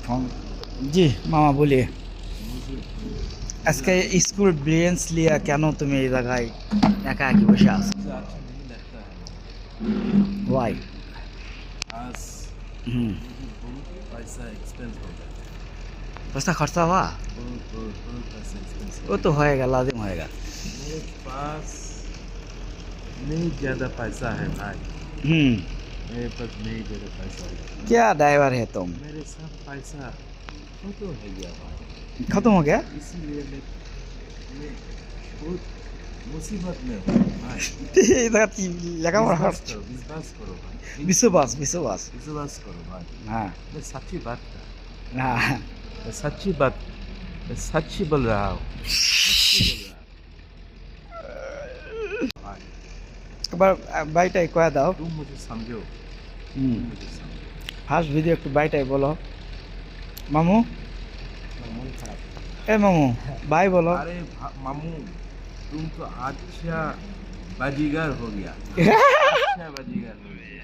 जी मामा बोलिए। मुझे আজকে স্কুল ব্রিলিয়েন্স লিয়া কেন তুমি এই জায়গায় একা একই বসে আছো? मुझे अच्छा नहीं लगता है। ওয়াই? आज হুম, मुझे बहुत पैसा एक्सपेंस हो गया। पैसा खर्चा हुआ? बहुत पैसा एक्सपेंस हो वो तो गया। होएगा, लाजिम होएगा। मेरे पास नहीं ज़्यादा पैसा है भाई। मेरे पास नहीं ज़्यादा पैसा है। क्या ड्राइवर है तुम? मेरे सब पैसा खत्म हो गया भाई। खत्म हो गया? इसीलिए मैं बहुत मुसीबत में हूँ भाई। লেখাপড়া विश्वास करो भाई। বিশ্ববাস বিশ্ববাস। विश्वास करो भाई। हाँ मैं सच्ची बात कर हाँ मैं सच्ची बोल रहा हूँ। भाई একবার বাইটাই কয়ে দাও। तुम मुझे समझो। হুম, मुझे समझो। ফার্স্ট ভিডিও একটু বাইটাই বলো। মামু, मन खराब। এ মামু বাই বলো। अरे मामू तुम तो अच्छा बाजीगर हो गया। अच्छा बाजीगर हो गया।